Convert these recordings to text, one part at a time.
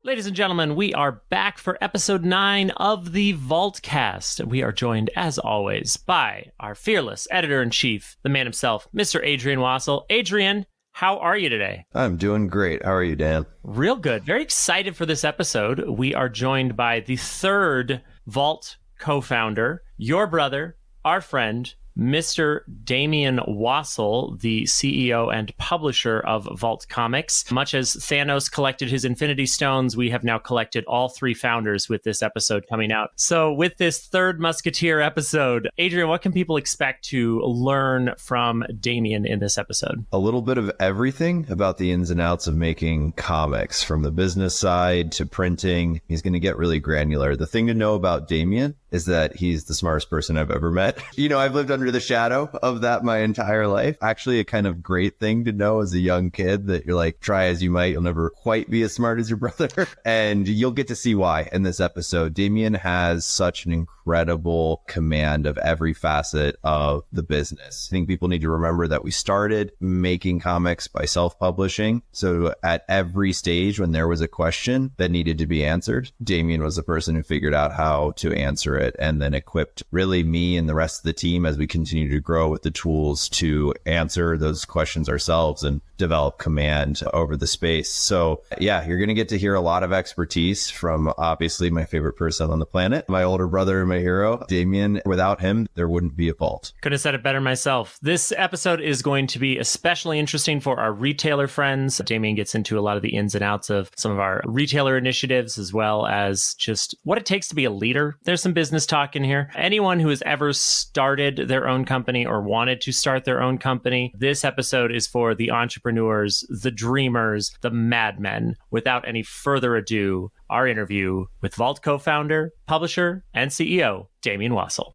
Ladies and gentlemen, we are back for episode 9 of the Vaultcast. We are joined, as always, by our fearless editor-in-chief, the man himself, Mr. Adrian Wassel. Adrian, how are you today? I'm doing great. How are you, Dan? Real good. Very excited for this episode. We are joined by the third Vault co-founder, your brother, our friend, Mr. Damian Wassel, the CEO and publisher of Vault Comics. Much as Thanos collected his Infinity Stones, we have now collected all 3 founders with this episode coming out. So with this third Musketeer episode, Adrian, what can people expect to learn from Damian in this episode? A little bit of everything about the ins and outs of making comics, from the business side to printing. He's going to get really granular. The thing to know about Damian is that he's the smartest person I've ever met. You know, I've lived under the shadow of that my entire life. Actually, a kind of great thing to know as a young kid, that you're like, try as you might, you'll never quite be as smart as your brother. And you'll get to see why in this episode. Damian has such an incredible command of every facet of the business. I think people need to remember that we started making comics by self-publishing. So at every stage when there was a question that needed to be answered, Damian was the person who figured out how to answer it, and then equipped really me and the rest of the team as we continue to grow with the tools to answer those questions ourselves and develop command over the space. So yeah, you're going to get to hear a lot of expertise from obviously my favorite person on the planet, my older brother and my hero, Damian. Without him, there wouldn't be a Vault. Could have said it better myself. This episode is going to be especially interesting for our retailer friends. Damian gets into a lot of the ins and outs of some of our retailer initiatives, as well as just what it takes to be a leader. There's some business talk in here. Anyone who has ever started their own company or wanted to start their own company, this episode is for the entrepreneurs, the dreamers, the madmen. Without any further ado, our interview with Vault co-founder, publisher, and CEO, Damian Wassel.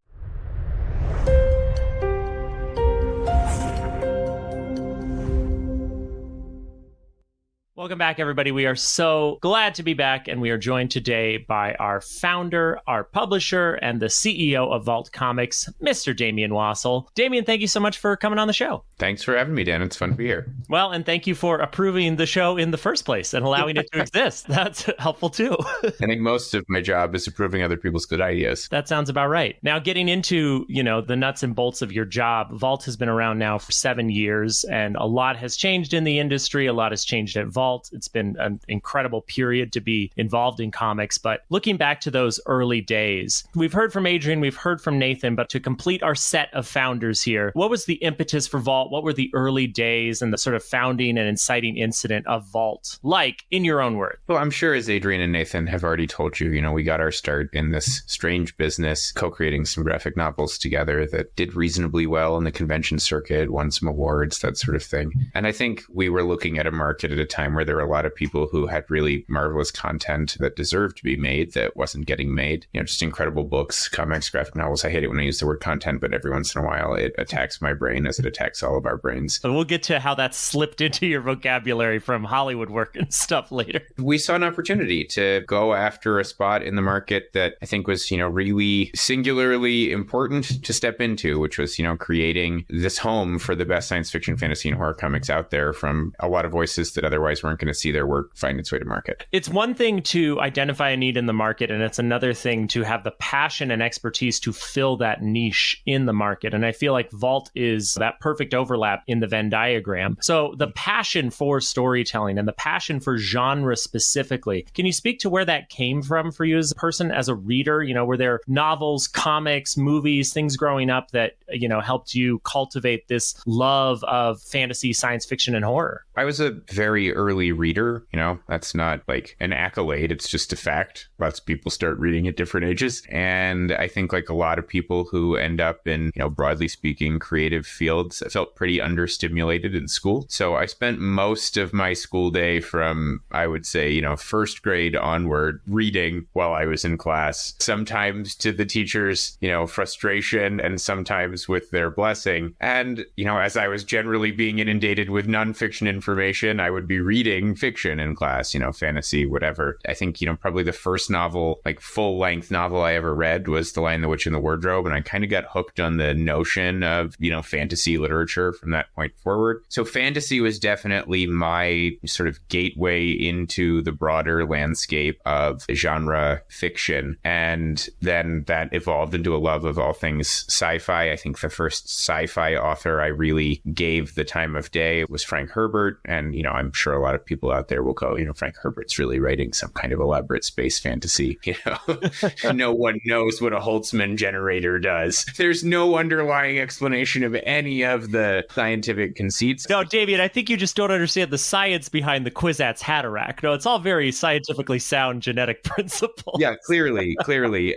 Welcome back, everybody. We are so glad to be back, and we are joined today by our founder, our publisher, and the CEO of Vault Comics, Mr. Damian Wassel. Damian, thank you so much for coming on the show. Thanks for having me, Dan. It's fun to be here. Well, and thank you for approving the show in the first place and allowing it to exist. That's helpful, too. I think most of my job is approving other people's good ideas. That sounds about right. Now, getting into, the nuts and bolts of your job, Vault has been around now for 7 years, and a lot has changed in the industry. A lot has changed at Vault. It's been an incredible period to be involved in comics. But looking back to those early days, we've heard from Adrian, we've heard from Nathan, but to complete our set of founders here, what was the impetus for Vault? What were the early days and the sort of founding and inciting incident of Vault like, in your own words? Well, I'm sure, as Adrian and Nathan have already told you, we got our start in this strange business, co-creating some graphic novels together that did reasonably well in the convention circuit, won some awards, that sort of thing. And I think we were looking at a market at a time where there were a lot of people who had really marvelous content that deserved to be made that wasn't getting made. Just incredible books, comics, graphic novels. I hate it when I use the word content, but every once in a while it attacks my brain as it attacks all of our brains. So we'll get to how that slipped into your vocabulary from Hollywood work and stuff later. We saw an opportunity to go after a spot in the market that I think was, really singularly important to step into, which was, creating this home for the best science fiction, fantasy, and horror comics out there from a lot of voices that otherwise weren't going to see their work find its way to market. It's one thing to identify a need in the market, and it's another thing to have the passion and expertise to fill that niche in the market. And I feel like Vault is that perfect overlap in the Venn diagram. So the passion for storytelling and the passion for genre specifically, can you speak to where that came from for you as a person, as a reader? Were there novels, comics, movies, things growing up that, helped you cultivate this love of fantasy, science fiction, and horror? I was a very early reader. That's not like an accolade. It's just a fact. Lots of people start reading at different ages. And I think like a lot of people who end up in, broadly speaking, creative fields, I felt pretty understimulated in school. So I spent most of my school day from, I would say, first grade onward reading while I was in class, sometimes to the teacher's, frustration and sometimes with their blessing. And, as I was generally being inundated with nonfiction information, I would be reading reading fiction in class, fantasy, whatever. I think, probably the first novel, like full-length novel I ever read was The Lion, the Witch, and the Wardrobe. And I kind of got hooked on the notion of, fantasy literature from that point forward. So fantasy was definitely my sort of gateway into the broader landscape of genre fiction. And then that evolved into a love of all things sci-fi. I think the first sci-fi author I really gave the time of day was Frank Herbert. And, I'm sure a lot of people out there will go, Frank Herbert's really writing some kind of elaborate space fantasy. No one knows what a Holtzman generator does. There's no underlying explanation of any of the scientific conceits. No, Damian, I think you just don't understand the science behind the Kwisatz Haderach. No, it's all very scientifically sound genetic principles. Yeah, clearly.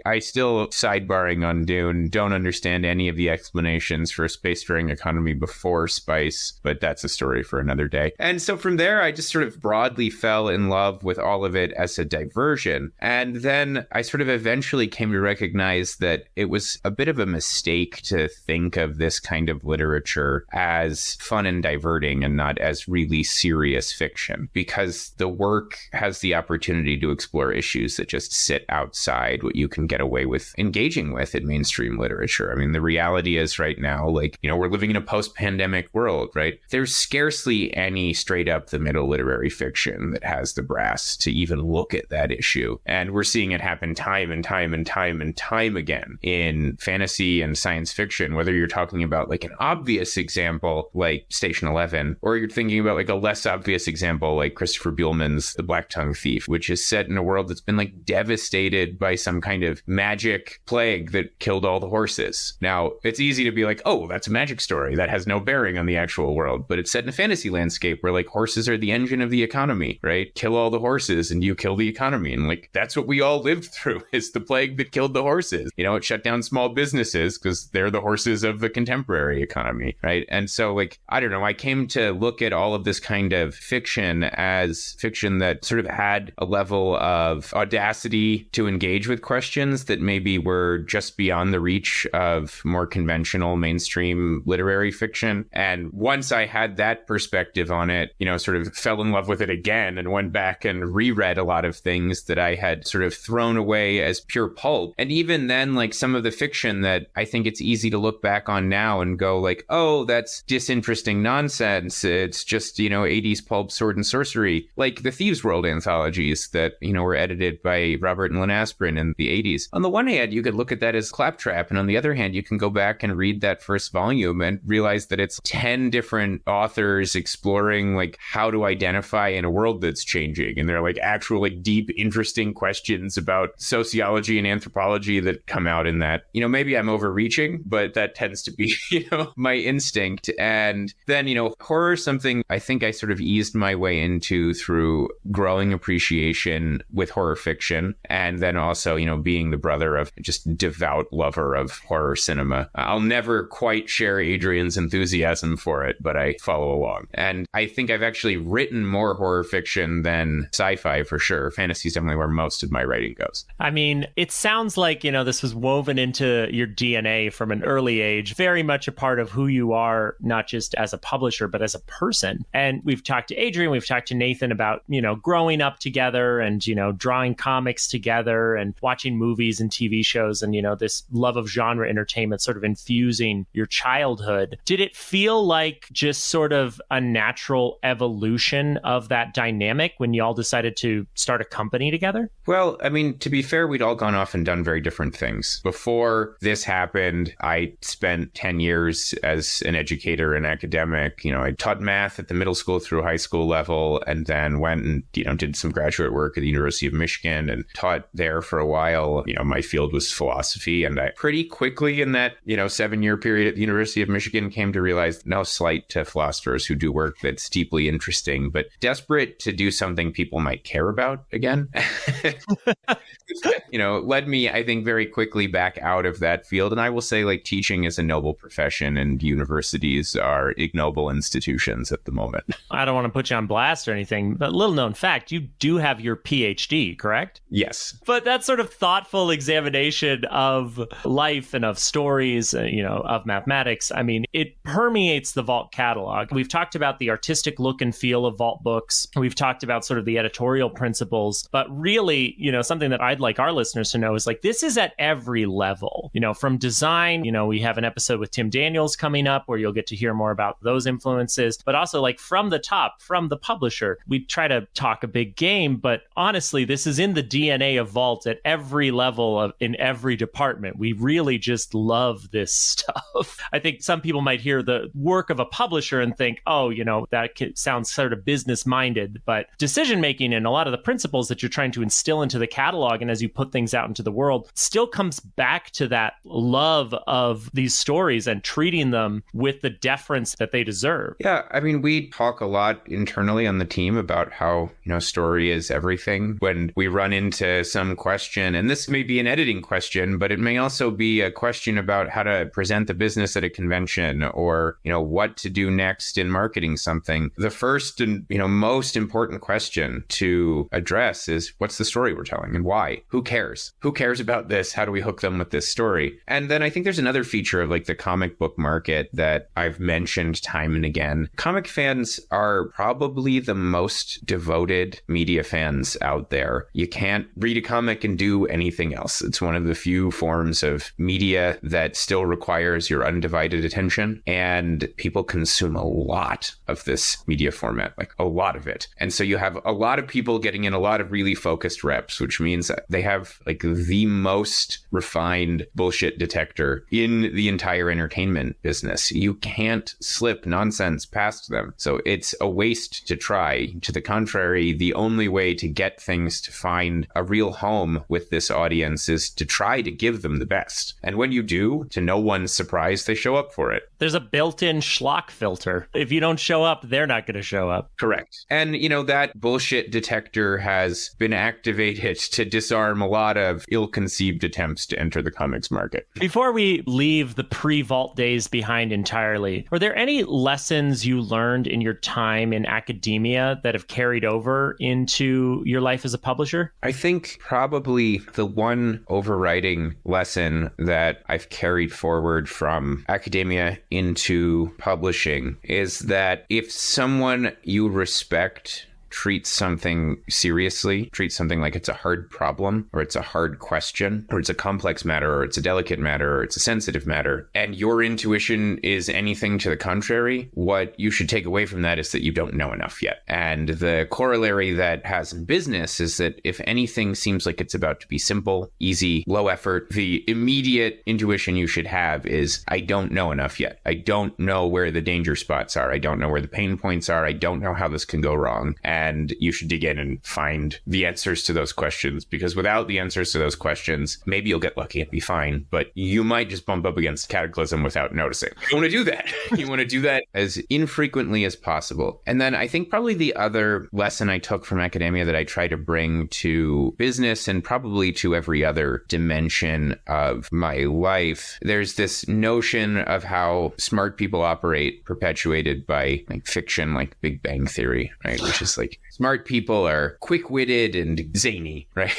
I still, sidebarring on Dune, don't understand any of the explanations for a spacefaring economy before Spice, but that's a story for another day. And so from there, I just sort of broadly fell in love with all of it as a diversion. And then I sort of eventually came to recognize that it was a bit of a mistake to think of this kind of literature as fun and diverting and not as really serious fiction, because the work has the opportunity to explore issues that just sit outside what you can get away with engaging with in mainstream literature. I mean, the reality is right now, we're living in a post-pandemic world, right? There's scarcely any straight up the middle literary fiction that has the brass to even look at that issue. And we're seeing it happen time and time and time and time again in fantasy and science fiction, whether you're talking about like an obvious example like Station 11, or you're thinking about like a less obvious example like Christopher Buehlman's The Black Tongue Thief, which is set in a world that's been like devastated by some kind of magic plague that killed all the horses. Now, it's easy to be like, oh, that's a magic story. That has no bearing on the actual world. But it's set in a fantasy landscape where like horses are the engine of the economy, right? Kill all the horses and you kill the economy. And like, that's what we all lived through, is the plague that killed the horses. It shut down small businesses because they're the horses of the contemporary economy, right? And so like, I don't know, I came to look at all of this kind of fiction as fiction that sort of had a level of audacity to engage with questions that maybe were just beyond the reach of more conventional mainstream literary fiction. And once I had that perspective on it, sort of fell in love with it again and went back and reread a lot of things that I had sort of thrown away as pure pulp. And even then, like some of the fiction that I think it's easy to look back on now and go like, oh, that's disinteresting nonsense. It's just, 80s pulp sword and sorcery, like the Thieves' World anthologies that, were edited by Robert and Lynn Asprin in the 80s. On the one hand, you could look at that as claptrap. And on the other hand, you can go back and read that first volume and realize that it's 10 different authors exploring like how to identify in a world that's changing. And they're like actual like deep, interesting questions about sociology and anthropology that come out in that. Maybe I'm overreaching, but that tends to be, my instinct. And then, horror is something I think I sort of eased my way into through growing appreciation with horror fiction. And then also, being the brother of just devout lover of horror cinema. I'll never quite share Adrian's enthusiasm for it, but I follow along. And I think I've actually written more horror fiction than sci-fi for sure. Fantasy is definitely where most of my writing goes. I mean, it sounds like, this was woven into your DNA from an early age, very much a part of who you are, not just as a publisher, but as a person. And we've talked to Adrian, we've talked to Nathan about, growing up together and, drawing comics together and watching movies and TV shows and, this love of genre entertainment sort of infusing your childhood. Did it feel like just sort of a natural evolution of that dynamic when you all decided to start a company together? Well, I mean, to be fair, we'd all gone off and done very different things. Before this happened, I spent 10 years as an educator and academic. I taught math at the middle school through high school level, and then went and, did some graduate work at the University of Michigan and taught there for a while. My field was philosophy, and I pretty quickly in that, 7-year period at the University of Michigan came to realize, no slight to philosophers who do work that's deeply interesting, but desperate to do something people might care about again. Led me, I think, very quickly back out of that field. And I will say, like, teaching is a noble profession and universities are ignoble institutions at the moment. I don't want to put you on blast or anything, but little known fact, you do have your PhD, correct? Yes. But that sort of thoughtful examination of life and of stories, of mathematics, I mean, it permeates the Vault catalog. We've talked about the artistic look and feel of of Vault books. We've talked about sort of the editorial principles, but really, something that I'd like our listeners to know is like, this is at every level, from design, we have an episode with Tim Daniels coming up where you'll get to hear more about those influences, but also like from the top, from the publisher, we try to talk a big game, but honestly, this is in the DNA of Vault at every level in every department. We really just love this stuff. I think some people might hear the work of a publisher and think, oh, that sounds sort of business minded, but decision making and a lot of the principles that you're trying to instill into the catalog and as you put things out into the world still comes back to that love of these stories and treating them with the deference that they deserve. Yeah, I mean, we talk a lot internally on the team about how, story is everything. When we run into some question, and this may be an editing question, but it may also be a question about how to present the business at a convention or, what to do next in marketing something. The first and, most important question to address is what's the story we're telling and why? Who cares? Who cares about this? How do we hook them with this story? And then I think there's another feature of like the comic book market that I've mentioned time and again. Comic fans are probably the most devoted media fans out there. You can't read a comic and do anything else. It's one of the few forms of media that still requires your undivided attention, and people consume a lot of this media format, like a lot of it. And so you have a lot of people getting in a lot of really focused reps, which means that they have like the most refined bullshit detector in the entire entertainment business. You can't slip nonsense past them. So it's a waste to try. To the contrary, the only way to get things to find a real home with this audience is to try to give them the best. And when you do, to no one's surprise, they show up for it. There's a built-in schlock filter. If you don't show up, they're not going to show up. Correct. And, that bullshit detector has been activated to disarm a lot of ill-conceived attempts to enter the comics market. Before we leave the pre-Vault days behind entirely, were there any lessons you learned in your time in academia that have carried over into your life as a publisher? I think probably the one overriding lesson that I've carried forward from academia into publishing is that if someone you respect treats something seriously, treats something like it's a hard problem or it's a hard question or it's a complex matter or it's a delicate matter or it's a sensitive matter, and your intuition is anything to the contrary, what you should take away from that is that you don't know enough yet. And the corollary that has in business is that if anything seems like it's about to be simple, easy, low effort, the immediate intuition you should have is, I don't know enough yet. I don't know where the danger spots are. I don't know where the pain points are. I don't know how this can go wrong. And you should dig in and find the answers to those questions, because without the answers to those questions, maybe you'll get lucky and be fine, but you might just bump up against cataclysm without noticing. You want to do that. You want to do that as infrequently as possible. And then I think probably the other lesson I took from academia that I try to bring to business and probably to every other dimension of my life, there's this notion of how smart people operate perpetuated by like fiction, like Big Bang Theory, right? Which is like, smart people are quick-witted and zany, right?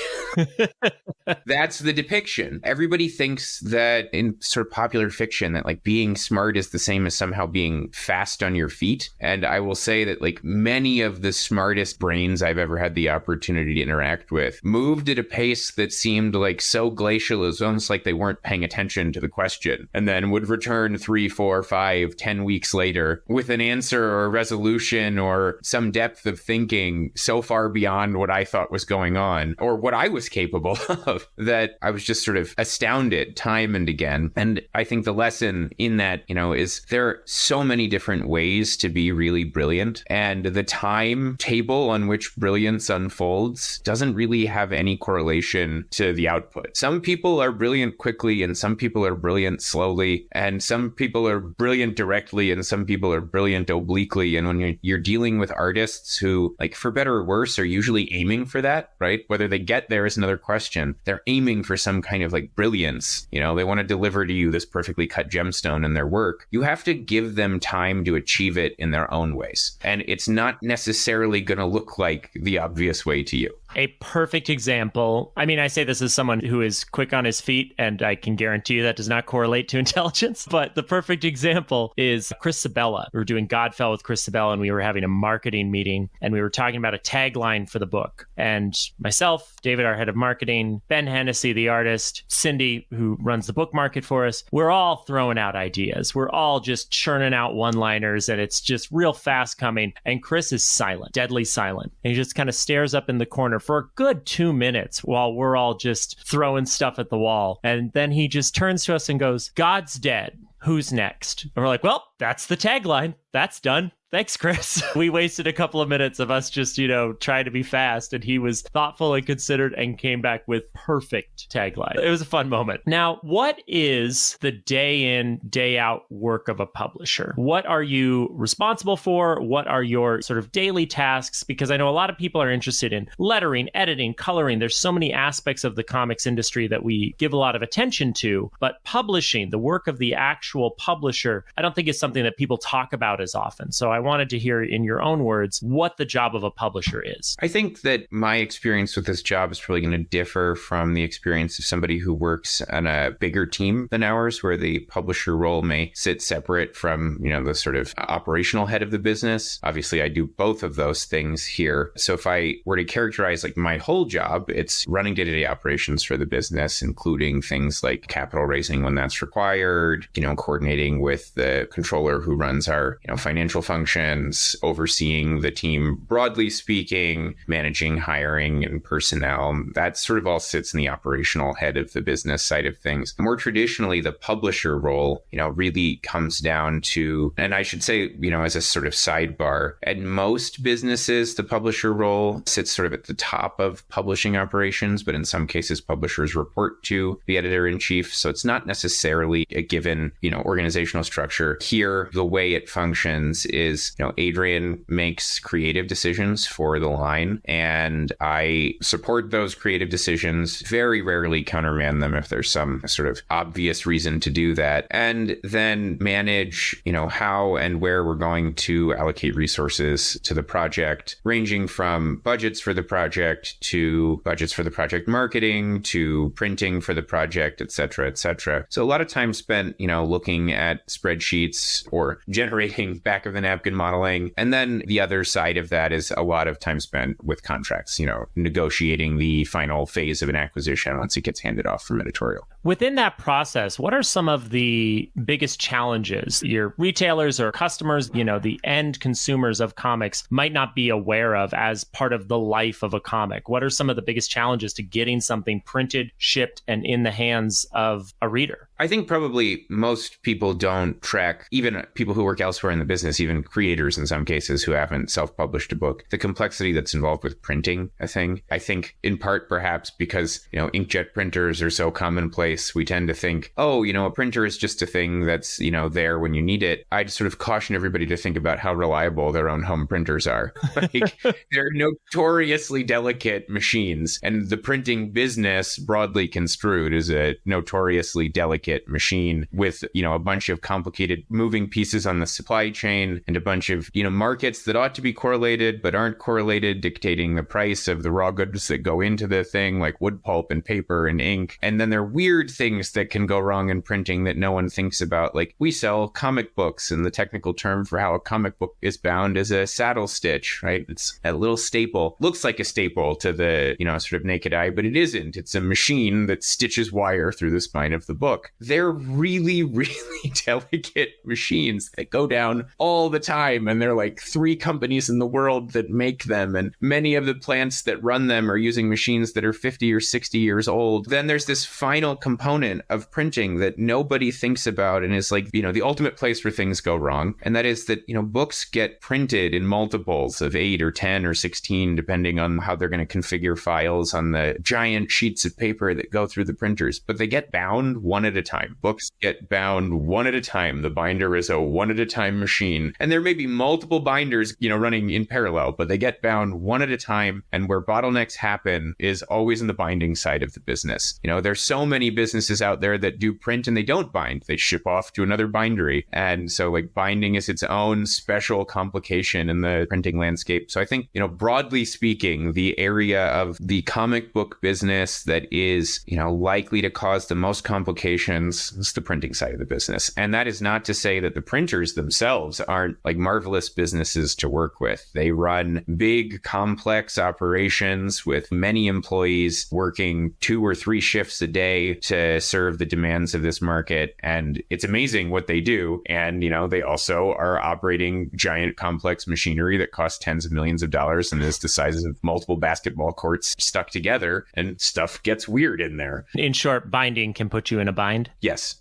That's the depiction. Everybody thinks that in sort of popular fiction that like being smart is the same as somehow being fast on your feet. And I will say that like many of the smartest brains I've ever had the opportunity to interact with moved at a pace that seemed like so glacial, it was almost like they weren't paying attention to the question, and then would return 3, 4, 5, 10 weeks later with an answer or a resolution or some depth of thinking so far beyond what I thought was going on or what I was capable of that I was just sort of astounded time and again. And I think the lesson in that, is there are so many different ways to be really brilliant, and the timetable on which brilliance unfolds doesn't really have any correlation to the output. Some people are brilliant quickly and some people are brilliant slowly, and some people are brilliant directly and some people are brilliant obliquely. And when you're dealing with artists who, like, for better or worse, are usually aiming for that, right? Whether they get there is another question. They're aiming for some kind of like brilliance. They want to deliver to you this perfectly cut gemstone in their work. You have to give them time to achieve it in their own ways. And it's not necessarily going to look like the obvious way to you. A perfect example. I mean, I say this as someone who is quick on his feet, and I can guarantee you that does not correlate to intelligence. But the perfect example is Chris Sabella. We were doing Godfell with Chris Sabella, and we were having a marketing meeting, and we were talking about a tagline for the book. And myself, David, our head of marketing, Ben Hennessy, the artist, Cindy, who runs the book market for us, we're all throwing out ideas. We're all just churning out one-liners, and it's just real fast coming. And Chris is silent, deadly silent. And he just kind of stares up in the corner for a good 2 minutes while we're all just throwing stuff at the wall. And then he just turns to us and goes, "God's dead. Who's next?" And we're like, well, that's the tagline. That's done. Thanks, Chris. We wasted a couple of minutes of us just, trying to be fast, and he was thoughtful and considered and came back with perfect tagline. It was a fun moment. Now, what is the day in, day out work of a publisher? What are you responsible for? What are your sort of daily tasks? Because I know a lot of people are interested in lettering, editing, coloring. There's so many aspects of the comics industry that we give a lot of attention to, but publishing, the work of the actual publisher, I don't think is something that people talk about as often. So I wanted to hear in your own words what the job of a publisher is. I think that my experience with this job is probably going to differ from the experience of somebody who works on a bigger team than ours, where the publisher role may sit separate from, the sort of operational head of the business. Obviously, I do both of those things here. So if I were to characterize like my whole job, it's running day-to-day operations for the business, including things like capital raising when that's required, coordinating with the controller who runs our, financial functions, overseeing the team, broadly speaking, managing hiring and personnel. That sort of all sits in the operational head of the business side of things. More traditionally, the publisher role, really comes down to, and I should say, as a sort of sidebar, at most businesses, the publisher role sits sort of at the top of publishing operations, but in some cases, publishers report to the editor-in-chief. So it's not necessarily a given, organizational structure. Here, the way it functions is, Adrian makes creative decisions for the line, and I support those creative decisions, very rarely countermand them if there's some sort of obvious reason to do that, and then manage, how and where we're going to allocate resources to the project, ranging from budgets for the project to budgets for the project marketing to printing for the project, et cetera, et cetera. So a lot of time spent, looking at spreadsheets or generating back of the napkin modeling. And then the other side of that is a lot of time spent with contracts, negotiating the final phase of an acquisition once it gets handed off from editorial. Within that process, what are some of the biggest challenges your retailers or customers, the end consumers of comics might not be aware of as part of the life of a comic? What are some of the biggest challenges to getting something printed, shipped, and in the hands of a reader? I think probably most people don't track, even people who work elsewhere in the business, even creators in some cases who haven't self-published a book, the complexity that's involved with printing a thing. I think in part perhaps because, inkjet printers are so commonplace, we tend to think, a printer is just a thing that's, there when you need it. I'd sort of caution everybody to think about how reliable their own home printers are. They're notoriously delicate machines, and the printing business, broadly construed, is a notoriously delicate machine with, a bunch of complicated moving pieces on the supply chain and a bunch of, markets that ought to be correlated but aren't correlated, dictating the price of the raw goods that go into the thing, like wood pulp and paper and ink. And then there are weird things that can go wrong in printing that no one thinks about. Like, we sell comic books, and the technical term for how a comic book is bound is a saddle stitch, right? It's a little staple. Looks like a staple to the, sort of naked eye, but it isn't. It's a machine that stitches wire through the spine of the book. They're really, really delicate machines that go down all the time, and there are like 3 companies in the world that make them, and many of the plants that run them are using machines that are 50 or 60 years old. Then there's this final component of printing that nobody thinks about and is like, the ultimate place where things go wrong. And that is that, books get printed in multiples of 8 or 10 or 16, depending on how they're going to configure files on the giant sheets of paper that go through the printers. But they get bound one at a time. Books get bound one at a time. The binder is a one at a time machine. And there may be multiple binders, running in parallel, but they get bound one at a time. And where bottlenecks happen is always in the binding side of the business. There's so many businesses out there that do print and they don't bind. They ship off to another bindery. And so binding is its own special complication in the printing landscape. So I think, broadly speaking, the area of the comic book business that is, likely to cause the most complications is the printing side of the business. And that is not to say that the printers themselves aren't marvelous businesses to work with. They run big, complex operations with many employees working 2 or 3 shifts a day to serve the demands of this market. And it's amazing what they do. And, they also are operating giant, complex machinery that costs tens of millions of dollars and is the sizes of multiple basketball courts stuck together, and stuff gets weird in there. In short, binding can put you in a bind. Yes.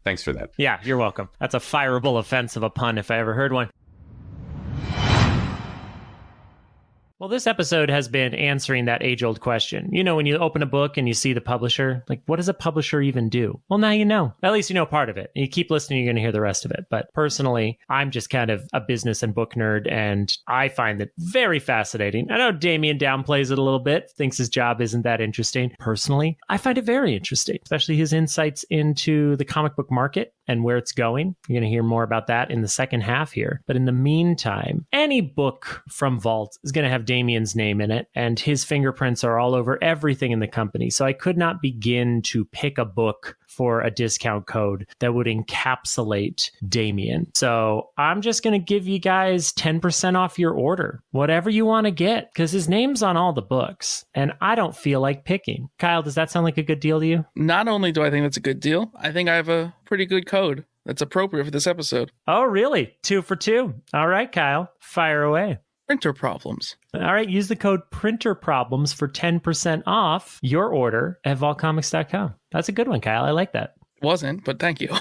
Thanks for that. Yeah, you're welcome. That's a fireable offense of a pun if I ever heard one. Well, this episode has been answering that age-old question. When you open a book and you see the publisher, what does a publisher even do? Well, now you know. At least you know part of it. You keep listening, you're going to hear the rest of it. But personally, I'm just kind of a business and book nerd, and I find it very fascinating. I know Damian downplays it a little bit, thinks his job isn't that interesting. Personally, I find it very interesting, especially his insights into the comic book market and where it's going. You're going to hear more about that in the second half here. But in the meantime, any book from Vault is going to have Damian's name in it, and his fingerprints are all over everything in the company. So I could not begin to pick a book for a discount code that would encapsulate Damian. So I'm just going to give you guys 10% off your order, whatever you want to get, because his name's on all the books, and I don't feel like picking. Kyle, does that sound like a good deal to you? Not only do I think that's a good deal, I think I have a pretty good code that's appropriate for this episode. Oh, really? 2 for 2. All right, Kyle, fire away. Printer problems. All right, use the code PRINTERPROBLEMS for 10% off your order at vaultcomics.com. That's a good one, Kyle. I like that. Wasn't, but thank you.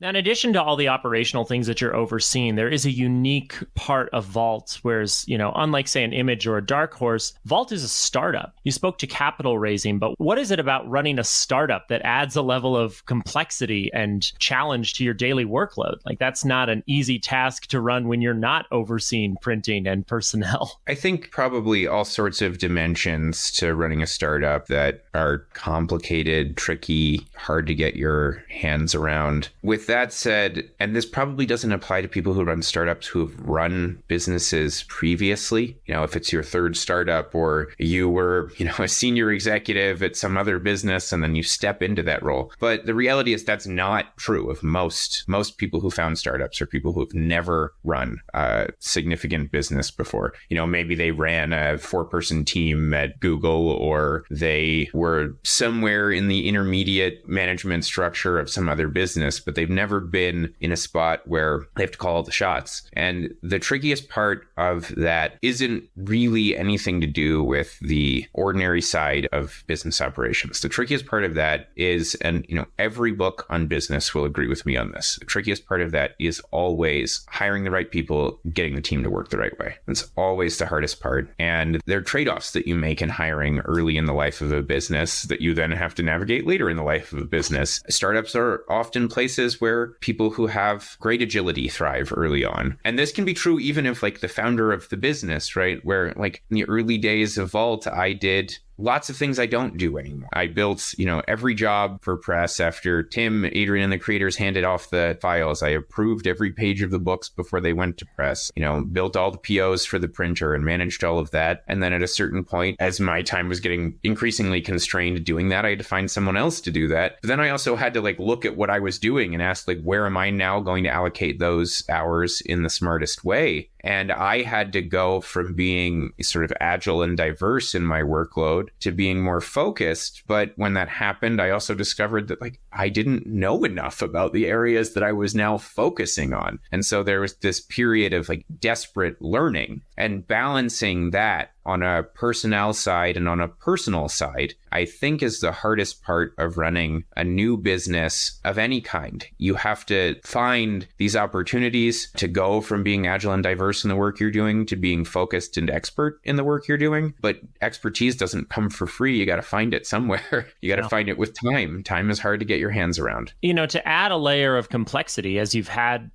Now, in addition to all the operational things that you're overseeing, there is a unique part of Vault, whereas, unlike, say, an Image or a Dark Horse, Vault is a startup. You spoke to capital raising, but what is it about running a startup that adds a level of complexity and challenge to your daily workload? That's not an easy task to run when you're not overseeing printing and personnel. I think probably all sorts of dimensions to running a startup that are complicated, tricky, hard to get your hands around. With that said, and this probably doesn't apply to people who run startups who have run businesses previously. If it's your third startup, or you were, a senior executive at some other business and then you step into that role. But the reality is that's not true of most people who found startups, or people who have never run a significant business before. Maybe they ran a 4-person team at Google, or they were somewhere in the intermediate management structure of some other business, but they've never been in a spot where they have to call all the shots. And the trickiest part of that isn't really anything to do with the ordinary side of business operations. The trickiest part of that is, and every book on business will agree with me on this, the trickiest part of that is always hiring the right people, getting the team to work the right way. It's always the hardest part. And there are trade-offs that you make in hiring early in the life of a business that you then have to navigate later in the life of a business. Startups are often places where people who have great agility thrive early on. And this can be true even if the founder of the business, right? Where in the early days of Vault, I did lots of things I don't do anymore. I built, every job for press after Tim, Adrian, and the creators handed off the files. I approved every page of the books before they went to press, built all the POs for the printer and managed all of that. And then at a certain point, as my time was getting increasingly constrained doing that, I had to find someone else to do that. But then I also had to look at what I was doing and ask, where am I now going to allocate those hours in the smartest way? And I had to go from being sort of agile and diverse in my workload to being more focused. But when that happened, I also discovered that I didn't know enough about the areas that I was now focusing on. And so there was this period of desperate learning, and balancing that on a personnel side and on a personal side, I think is the hardest part of running a new business of any kind. You have to find these opportunities to go from being agile and diverse in the work you're doing to being focused and expert in the work you're doing. But expertise doesn't come for free. You got to find it somewhere. You got to find it with time. Time is hard to get your hands around. To add a layer of complexity, as you've had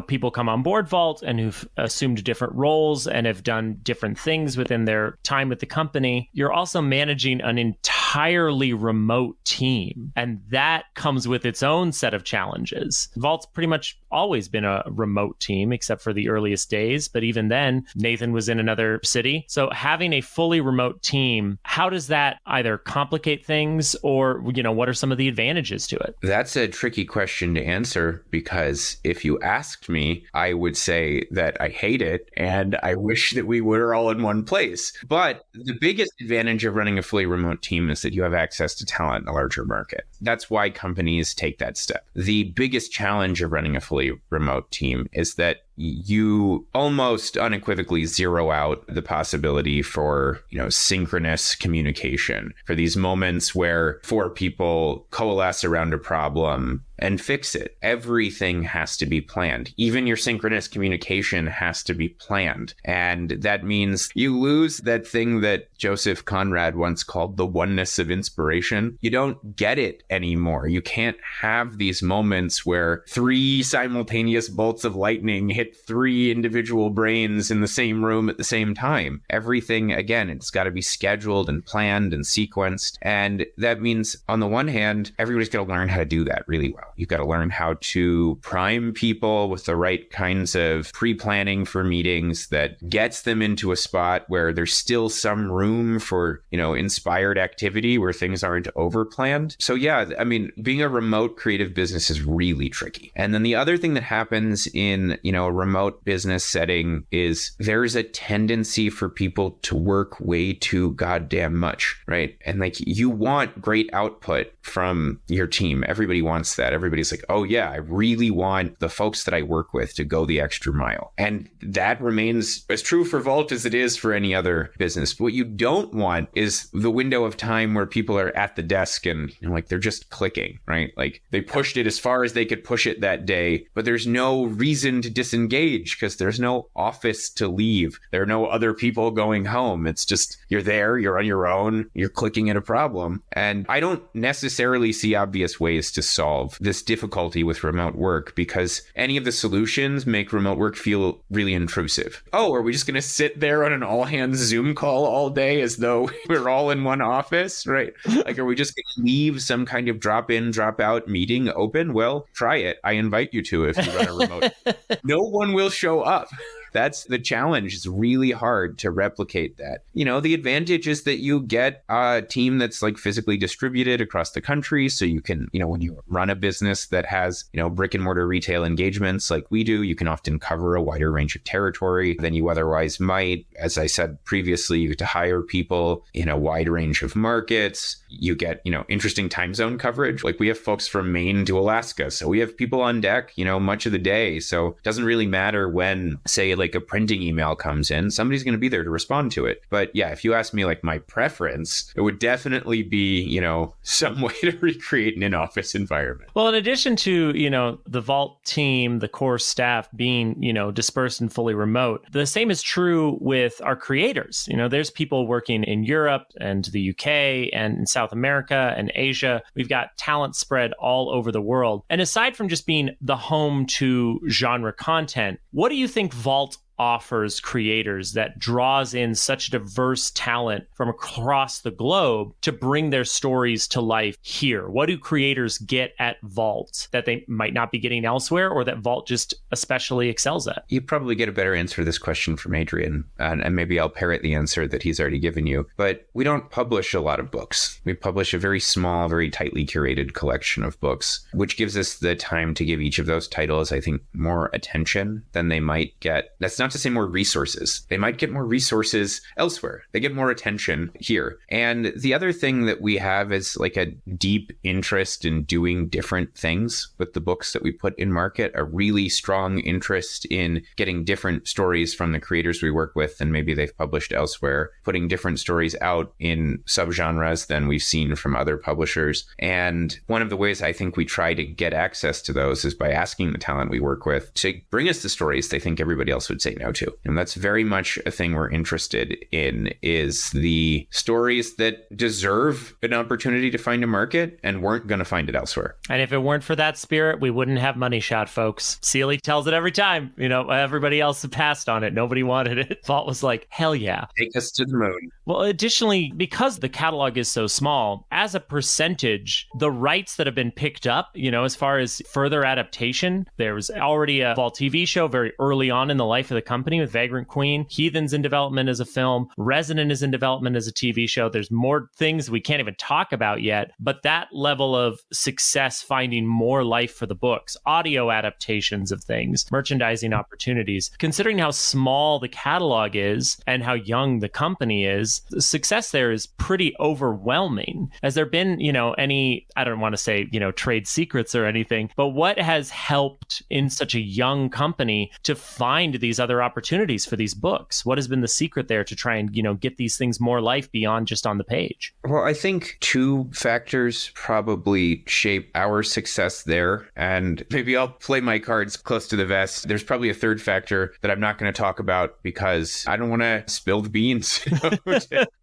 people come on board Vault and who've assumed different roles and have done different things within their time with the company, you're also managing an entirely remote team. And that comes with its own set of challenges. Vault's pretty much always been a remote team, except for the earliest days. But even then, Nathan was in another city. So having a fully remote team, how does that either complicate things or, what are some of the advantages to it? That's a tricky question to answer, because if you asked me, I would say that I hate it and I wish that we were all in one place. But the biggest advantage of running a fully remote team is that you have access to talent in a larger market. That's why companies take that step. The biggest challenge of running a fully remote team is that you almost unequivocally zero out the possibility for, synchronous communication, for these moments where four people coalesce around a problem and fix it. Everything has to be planned. Even your synchronous communication has to be planned. And that means you lose that thing that Joseph Conrad once called the oneness of inspiration. You don't get it anymore. You can't have these moments where three simultaneous bolts of lightning hit three individual brains in the same room at the same time. Everything, again, it's got to be scheduled and planned and sequenced. And that means, on the one hand, everybody's got to learn how to do that really well. You've got to learn how to prime people with the right kinds of pre-planning for meetings that gets them into a spot where there's still some room for, inspired activity where things aren't over-planned. So yeah, being a remote creative business is really tricky. And then the other thing that happens in, a remote business setting is there's a tendency for people to work way too goddamn much, right? And you want great output from your team. Everybody wants that. Everybody's like, oh yeah, I really want the folks that I work with to go the extra mile. And that remains as true for Vault as it is for any other business. But what you don't want is the window of time where people are at the desk and they're just clicking, right? They pushed it as far as they could push it that day, but there's no reason to disengage because there's no office to leave. There are no other people going home. It's just, you're there, you're on your own, you're clicking at a problem. And I don't necessarily see obvious ways to solve this difficulty with remote work, because any of the solutions make remote work feel really intrusive. Oh, are we just going to sit there on an all hands Zoom call all day as though we're all in one office, right? Are we just going to leave some kind of drop in, drop out meeting open? Well, try it. I invite you to if you run a remote. No one will show up. That's the challenge. It's really hard to replicate that. The advantage is that you get a team that's physically distributed across the country. So you can, when you run a business that has, brick and mortar retail engagements like we do, you can often cover a wider range of territory than you otherwise might. As I said previously, you get to hire people in a wide range of markets. You get, interesting time zone coverage. We have folks from Maine to Alaska. So we have people on deck, much of the day. So it doesn't really matter when, say, a printing email comes in, somebody's going to be there to respond to it. But yeah, if you ask me my preference, it would definitely be, some way to recreate an in-office environment. Well, in addition to, the Vault team, the core staff being, dispersed and fully remote, the same is true with our creators. There's people working in Europe and the UK and in South America and Asia. We've got talent spread all over the world. And aside from just being the home to genre content, what do you think Vault offers creators that draws in such diverse talent from across the globe to bring their stories to life here? What do creators get at Vault that they might not be getting elsewhere, or that Vault just especially excels at? You probably get a better answer to this question from Adrian, and maybe I'll parrot the answer that he's already given you. But we don't publish a lot of books. We publish a very small, very tightly curated collection of books, which gives us the time to give each of those titles, I think, more attention than they might get. That's not not to say more resources. They might get more resources elsewhere. They get more attention here. And the other thing that we have is like a deep interest in doing different things with the books that we put in market, a really strong interest in getting different stories from the creators we work with than maybe they've published elsewhere, putting different stories out in subgenres than we've seen from other publishers. And one of the ways I think we try to get access to those is by asking the talent we work with to bring us the stories they think everybody else would say no to. And that's very much a thing we're interested in, is the stories that deserve an opportunity to find a market and weren't going to find it elsewhere. And if it weren't for that spirit, we wouldn't have Money Shot, folks. Seeley tells it every time. Everybody else passed on it. Nobody wanted it. Vault was like, hell yeah. Take us to the moon. Well, additionally, because the catalog is so small, as a percentage, the rights that have been picked up, as far as further adaptation, there was already a Vault TV show very early on in the life of the company with Vagrant Queen. Heathen's in development as a film. Resonant is in development as a TV show. There's more things we can't even talk about yet, but that level of success finding more life for the books, audio adaptations of things, merchandising opportunities, considering how small the catalog is and how young the company is, the success there is pretty overwhelming. Has there been, any, I don't want to say, trade secrets or anything, but what has helped in such a young company to find these other opportunities for these books? What has been the secret there to try and, get these things more life beyond just on the page? Well, I think two factors probably shape our success there. And maybe I'll play my cards close to the vest. There's probably a third factor that I'm not going to talk about because I don't want to spill the beans to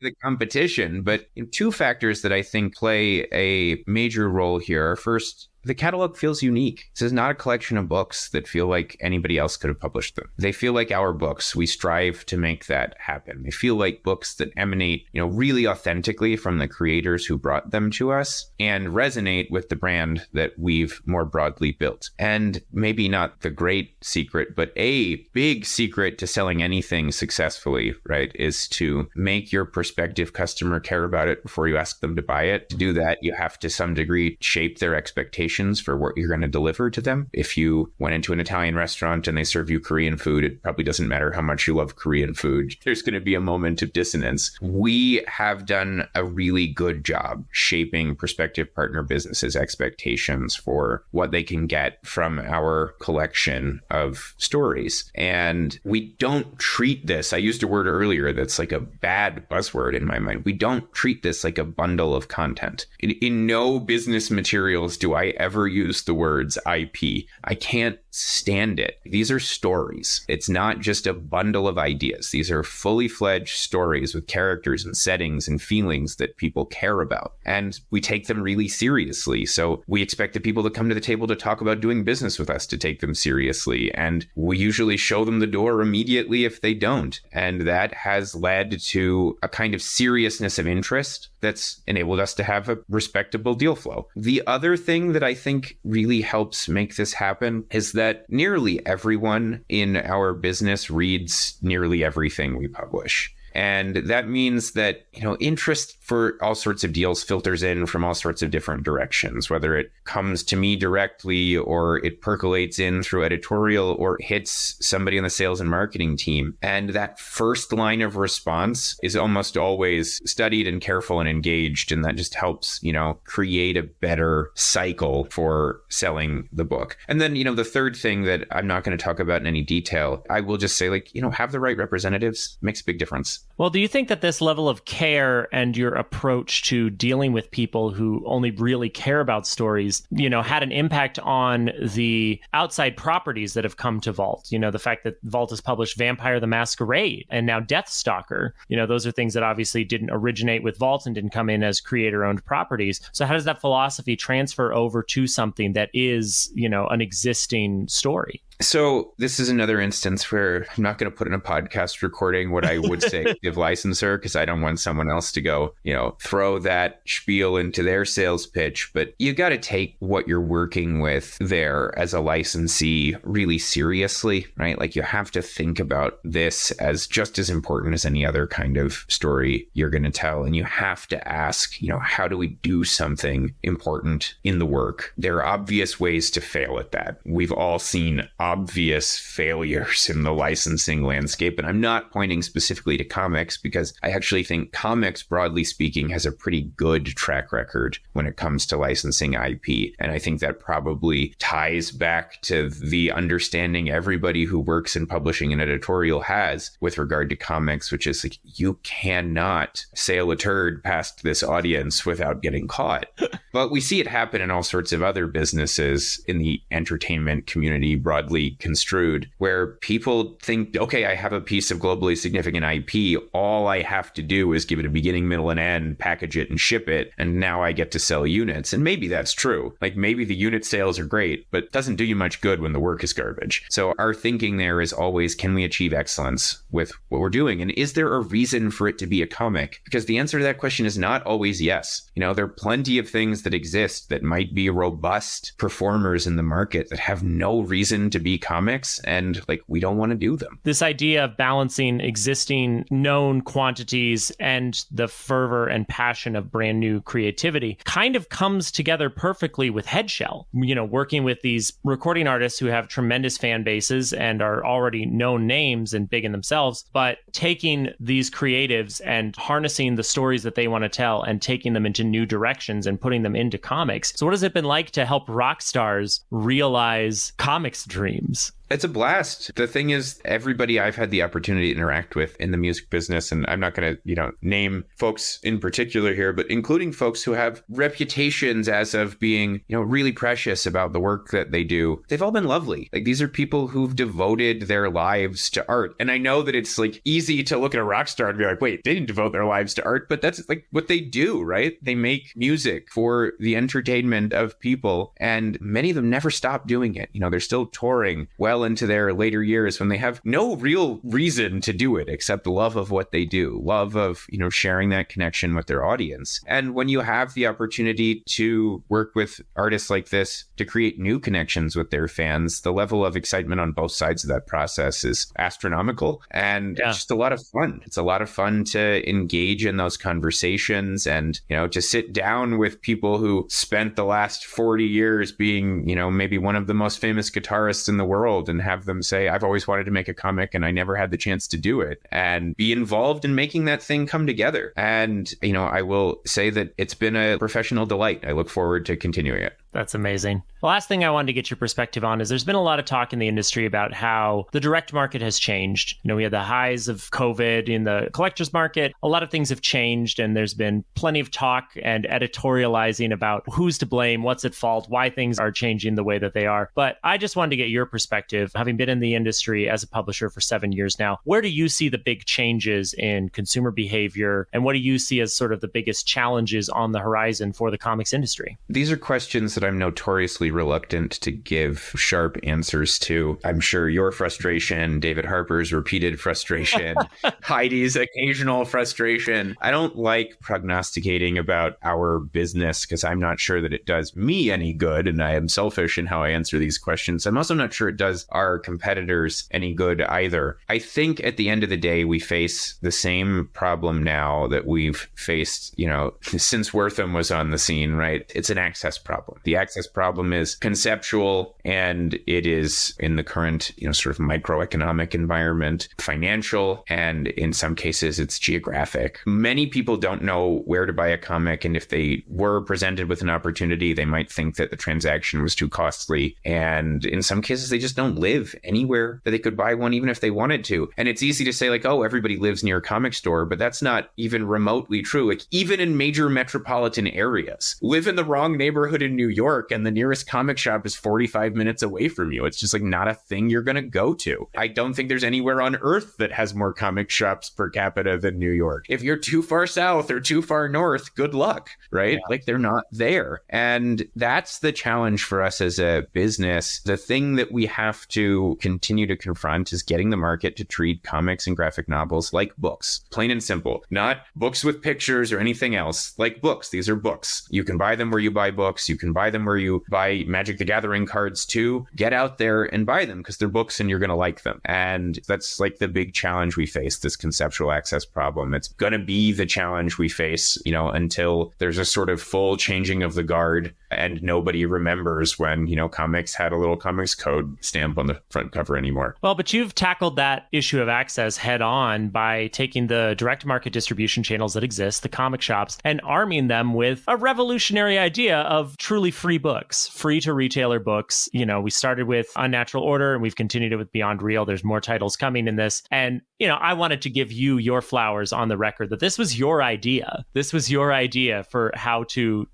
the competition. But two factors that I think play a major role here are, first, the catalog feels unique. This is not a collection of books that feel like anybody else could have published them. They feel like our books. We strive to make that happen. They feel like books that emanate, really authentically from the creators who brought them to us and resonate with the brand that we've more broadly built. And maybe not the great secret, but a big secret to selling anything successfully, right, is to make your prospective customer care about it before you ask them to buy it. To do that, you have to some degree shape their expectations for what you're going to deliver to them. If you went into an Italian restaurant and they serve you Korean food, it probably doesn't matter how much you love Korean food. There's going to be a moment of dissonance. We have done a really good job shaping prospective partner businesses' expectations for what they can get from our collection of stories. And we don't treat this, I used a word earlier that's like a bad buzzword in my mind. We don't treat this like a bundle of content. In no business materials do I ever use the words IP. I can't stand it. These are stories. It's not just a bundle of ideas. These are fully fledged stories with characters and settings and feelings that people care about. And we take them really seriously. So we expect the people that come to the table to talk about doing business with us to take them seriously. And we usually show them the door immediately if they don't. And that has led to a kind of seriousness of interest that's enabled us to have a respectable deal flow. The other thing that I think really helps make this happen is that nearly everyone in our business reads nearly everything we publish. And that means that, interest for all sorts of deals filters in from all sorts of different directions, whether it comes to me directly or it percolates in through editorial or hits somebody on the sales and marketing team. And that first line of response is almost always studied and careful and engaged. And that just helps, create a better cycle for selling the book. And then, the third thing that I'm not going to talk about in any detail, I will just say, have the right representatives makes a big difference. Well, do you think that this level of care and your approach to dealing with people who only really care about stories, had an impact on the outside properties that have come to Vault? The fact that Vault has published Vampire the Masquerade and now Deathstalker, those are things that obviously didn't originate with Vault and didn't come in as creator-owned properties. So how does that philosophy transfer over to something that is, an existing story? So this is another instance where I'm not going to put in a podcast recording what I would say give licensor, because I don't want someone else to go, throw that spiel into their sales pitch. But you got to take what you're working with there as a licensee really seriously, right? You have to think about this as just as important as any other kind of story you're going to tell. And you have to ask, how do we do something important in the work? There are obvious ways to fail at that. We've all seen obvious failures in the licensing landscape. And I'm not pointing specifically to comics because I actually think comics, broadly speaking, has a pretty good track record when it comes to licensing IP. And I think that probably ties back to the understanding everybody who works in publishing and editorial has with regard to comics, which is like, you cannot sail a turd past this audience without getting caught. But we see it happen in all sorts of other businesses in the entertainment community, broadly construed, where people think, okay, I have a piece of globally significant IP. All I have to do is give it a beginning, middle, and end, package it and ship it. And now I get to sell units. And maybe that's true. Like maybe the unit sales are great, but it doesn't do you much good when the work is garbage. So our thinking there is always, can we achieve excellence with what we're doing? And is there a reason for it to be a comic? Because the answer to that question is not always yes. You know, there are plenty of things that exist that might be robust performers in the market that have no reason to be comics, and like we don't want to do them. This idea of balancing existing known quantities and the fervor and passion of brand new creativity kind of comes together perfectly with Headshell. You know, working with these recording artists who have tremendous fan bases and are already known names and big in themselves, but taking these creatives and harnessing the stories that they want to tell and taking them into new directions and putting them into comics. So what has it been like to help rock stars realize comics dreams? It's a blast. The thing is, everybody I've had the opportunity to interact with in the music business, and I'm not going to, name folks in particular here, but including folks who have reputations as of being, really precious about the work that they do. They've all been lovely. Like these are people who've devoted their lives to art. And I know that it's like easy to look at a rock star and be like, wait, they didn't devote their lives to art, but that's like what they do, right? They make music for the entertainment of people, and many of them never stop doing it. They're still touring well into their later years when they have no real reason to do it except love of what they do, love of, sharing that connection with their audience. And when you have the opportunity to work with artists like this to create new connections with their fans, the level of excitement on both sides of that process is astronomical, and it's just a lot of fun. It's a lot of fun to engage in those conversations and, to sit down with people who spent the last 40 years being, maybe one of the most famous guitarists in the world, and have them say, I've always wanted to make a comic and I never had the chance to do it, and be involved in making that thing come together. And, I will say that it's been a professional delight. I look forward to continuing it. That's amazing. The last thing I wanted to get your perspective on is there's been a lot of talk in the industry about how the direct market has changed. We had the highs of COVID in the collector's market. A lot of things have changed, and there's been plenty of talk and editorializing about who's to blame, what's at fault, why things are changing the way that they are. But I just wanted to get your perspective, having been in the industry as a publisher for 7 years now. Where do you see the big changes in consumer behavior, and what do you see as sort of the biggest challenges on the horizon for the comics industry? These are questions that I'm notoriously reluctant to give sharp answers to. I'm sure your frustration, David Harper's repeated frustration, Heidi's occasional frustration. I don't like prognosticating about our business because I'm not sure that it does me any good, and I am selfish in how I answer these questions. I'm also not sure it does our competitors any good either. I think at the end of the day, we face the same problem now that we've faced, since Wortham was on the scene, right? It's an access problem. The access problem is conceptual, and it is in the current, sort of microeconomic environment, financial, and in some cases it's geographic. Many people don't know where to buy a comic, and if they were presented with an opportunity, they might think that the transaction was too costly. And in some cases, they just don't live anywhere that they could buy one, even if they wanted to. And it's easy to say like, oh, everybody lives near a comic store, but that's not even remotely true. Like even in major metropolitan areas, live in the wrong neighborhood in New York and the nearest comic shop is 45 minutes away from you. It's just like not a thing you're going to go to. I don't think there's anywhere on earth that has more comic shops per capita than New York. If you're too far south or too far north, good luck, right? Yeah. Like they're not there. And that's the challenge for us as a business. The thing that we have to continue to confront is getting the market to treat comics and graphic novels like books, plain and simple, not books with pictures or anything else, like books. These are books. You can buy them where you buy books. You can buy them where you buy Magic the Gathering cards too. Get out there and buy them because they're books and you're going to like them. And that's like the big challenge we face, this conceptual access problem. It's going to be the challenge we face, until there's a sort of full changing of the guard and nobody remembers when, comics had a little comics code stamp on the front cover anymore. Well, but you've tackled that issue of access head on by taking the direct market distribution channels that exist, the comic shops, and arming them with a revolutionary idea of truly free books, free to retailer books. We started with Unnatural Order and we've continued it with Beyond Real. There's more titles coming in this. And, I wanted to give you your flowers on the record that this was your idea. This was your idea for how to,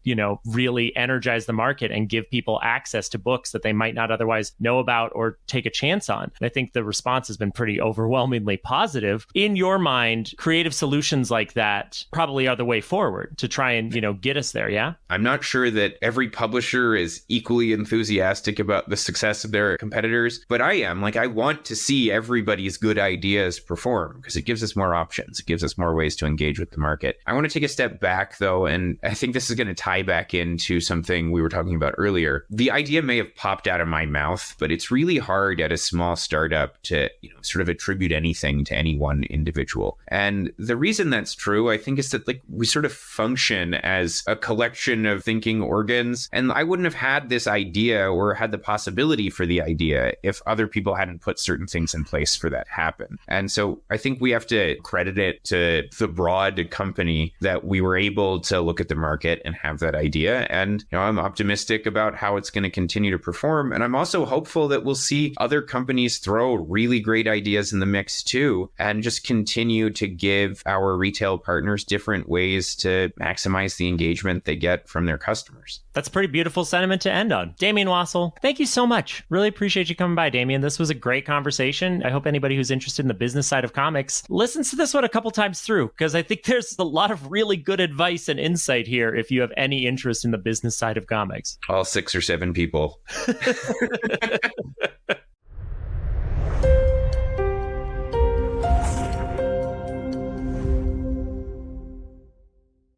really energize the market and give people access to books that they might not otherwise know about or take a chance on. And I think the response has been pretty overwhelmingly positive. In your mind, creative solutions like that probably are the way forward to try and, get us there, yeah? I'm not sure that every publisher is equally enthusiastic about the success of their competitors, but I am. I want to see everybody's good ideas perform because it gives us more options. It gives us more ways to engage with the market. I want to take a step back, though, and I think this is going to tie back into something we were talking about earlier. The idea may have popped out of my mouth, but it's really hard at a small startup to, sort of attribute anything to any one individual. And the reason that's true, I think, is that we sort of function as a collection of thinking organs. And I wouldn't have had this idea or had the possibility for the idea if other people hadn't put certain things in place for that to happen. And so I think we have to credit it to the broad company that we were able to look at the market and have that idea. And I'm optimistic about how it's going to continue to perform. And I'm also hopeful that we'll see other companies throw really great ideas in the mix too, and just continue to give our retail partners different ways to maximize the engagement they get from their customers. That's a pretty beautiful sentiment to end on. Damian Wassel, thank you so much. Really appreciate you coming by, Damian. This was a great conversation. I hope anybody who's interested in the business side of comics listens to this one a couple times through, because I think there's a lot of really good advice and insight here if you have any interest in the business side of comics. All 6 or 7 people.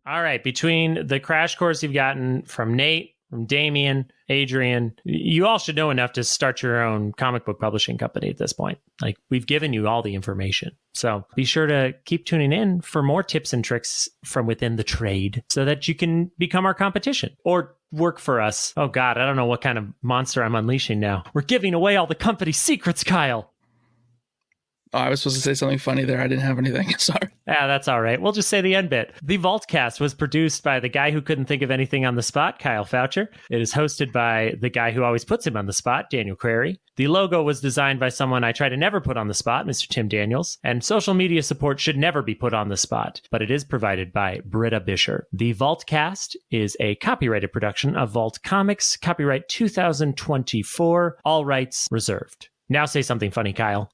All right. Between the crash course you've gotten from Nate, from Damian, Adrian, you all should know enough to start your own comic book publishing company at this point. We've given you all the information. So be sure to keep tuning in for more tips and tricks from within the trade so that you can become our competition or work for us. Oh God, I don't know what kind of monster I'm unleashing now. We're giving away all the company secrets, Kyle. Oh, I was supposed to say something funny there. I didn't have anything. Sorry. Yeah, that's all right. We'll just say the end bit. The Vaultcast was produced by the guy who couldn't think of anything on the spot, Kyle Foucher. It is hosted by the guy who always puts him on the spot, Daniel Crary. The logo was designed by someone I try to never put on the spot, Mr. Tim Daniels. And social media support should never be put on the spot, but it is provided by Britta Bisher. The Vaultcast is a copyrighted production of Vault Comics, copyright 2024, all rights reserved. Now say something funny, Kyle.